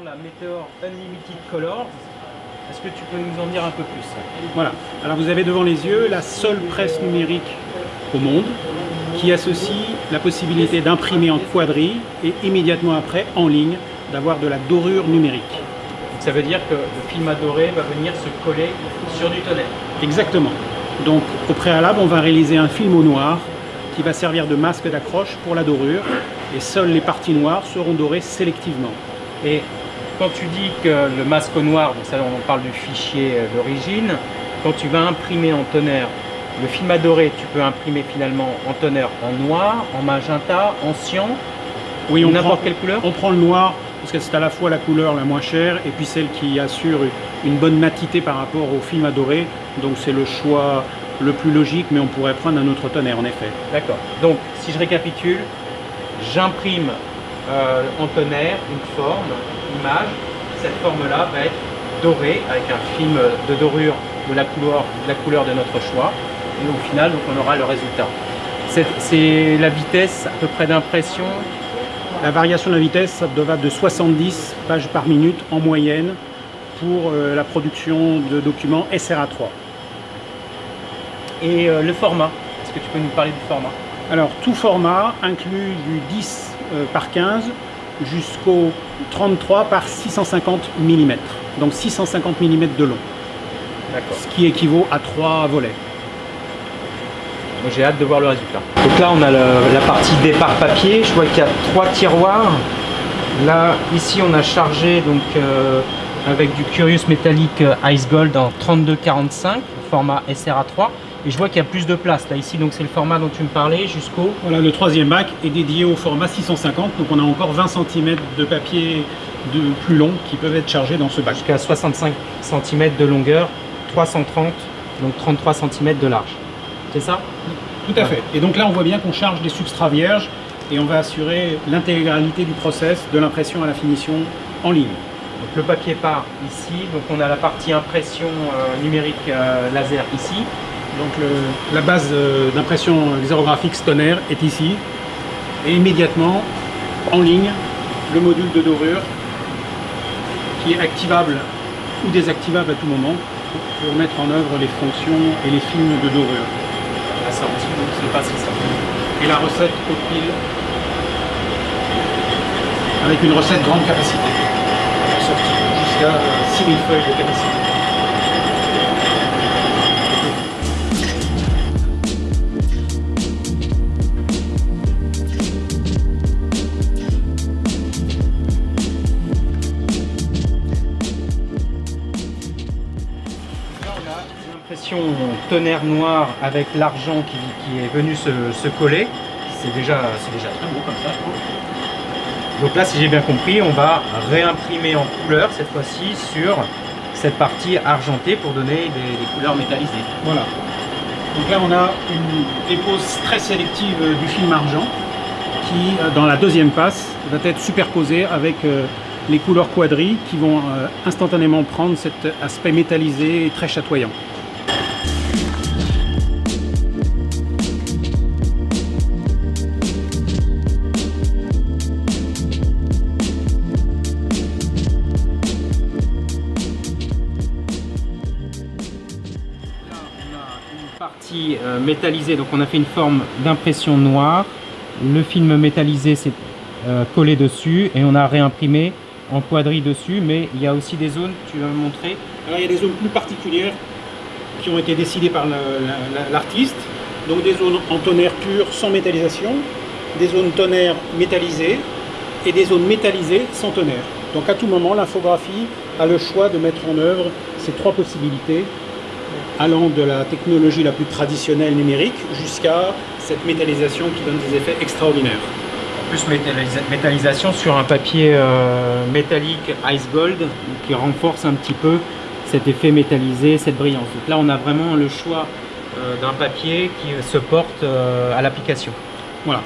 la Meteor Unlimited Colors. Est-ce que tu peux nous en dire un peu plus? Voilà. Alors vous avez devant les yeux la seule presse numérique au monde qui associe la possibilité d'imprimer en quadrille et immédiatement après, en ligne, d'avoir de la dorure numérique. Donc ça veut dire que le film à dorer va venir se coller sur du tonnerre. Exactement. Donc au préalable, on va réaliser un film au noir qui va servir de masque d'accroche pour la dorure et seules les parties noires seront dorées sélectivement. Et quand tu dis que le masque au noir, donc ça on parle du fichier d'origine, quand tu vas imprimer en tonnerre, le film à dorer, tu peux imprimer finalement en tonnerre en noir, en magenta, en cyan, oui, n'importe quelle couleur. On prend le noir parce que c'est à la fois la couleur la moins chère et puis celle qui assure une bonne matité par rapport au film à dorer. Donc c'est le choix le plus logique, mais on pourrait prendre un autre tonnerre en effet. D'accord. Donc si je récapitule, j'imprime en tonnerre une forme, une image. Cette forme-là va être dorée avec un film de dorure de la couleur de notre choix. Et au final, donc, on aura le résultat. C'est la vitesse à peu près d'impression. La variation de la vitesse, ça va de 70 pages par minute en moyenne pour la production de documents SRA3. Et le format, est-ce que tu peux nous parler du format? Alors, tout format inclut du 10 par 15 jusqu'au 33 par 650 mm. Donc 650 mm de long. D'accord. Ce qui équivaut à 3 volets. J'ai hâte de voir le résultat. Donc là, on a la partie départ papier. Je vois qu'il y a 3 tiroirs. Là, ici, on a chargé donc, avec du Curious Metallic Ice Gold en 32-45, format SRA3. Et je vois qu'il y a plus de place. Là, ici, donc c'est le format dont tu me parlais jusqu'au... Voilà, le troisième bac est dédié au format 650. Donc on a encore 20 cm de papier plus long qui peuvent être chargés dans ce bac. Jusqu'à 65 cm de longueur, 330, donc 33 cm de large. C'est ça? Tout à fait. Et donc là, on voit bien qu'on charge des substrats vierges et on va assurer l'intégralité du process de l'impression à la finition en ligne. Donc le papier part ici, donc on a la partie impression numérique laser ici. Donc la base d'impression xérographique Stoner est ici. Et immédiatement, en ligne, le module de dorure qui est activable ou désactivable à tout moment pour mettre en œuvre les fonctions et les films de dorure. La sortie, donc c'est pas si ça. Et la recette au pile avec une recette grande capacité. Sortie jusqu'à 6000 feuilles de capacité. Tonnerre noir avec l'argent qui est venu se coller. C'est déjà très beau comme ça, je trouve. Donc là, si j'ai bien compris, on va réimprimer en couleur cette fois-ci sur cette partie argentée pour donner des couleurs métallisées. Voilà. Donc là, on a une dépose très sélective du film argent qui, dans la deuxième passe, va être superposée avec les couleurs quadrilles qui vont instantanément prendre cet aspect métallisé et très chatoyant. Partie métallisée, donc on a fait une forme d'impression noire, le film métallisé s'est collé dessus et on a réimprimé en quadrille dessus, mais il y a aussi des zones, tu vas me montrer? Alors il y a des zones plus particulières qui ont été décidées par l'artiste, donc des zones en tonnerre pur sans métallisation, des zones tonnerre métallisées et des zones métallisées sans tonnerre. Donc à tout moment l'infographie a le choix de mettre en œuvre ces 3 possibilités, allant de la technologie la plus traditionnelle numérique jusqu'à cette métallisation qui donne des effets extraordinaires. En plus métallisation sur un papier métallique Ice Gold qui renforce un petit peu cet effet métallisé, cette brillance. Donc là on a vraiment le choix d'un papier qui se porte à l'application. Voilà.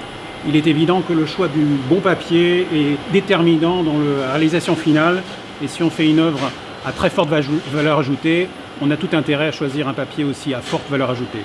Il est évident que le choix du bon papier est déterminant dans la réalisation finale et si on fait une œuvre à très forte valeur ajoutée, on a tout intérêt à choisir un papier aussi à forte valeur ajoutée.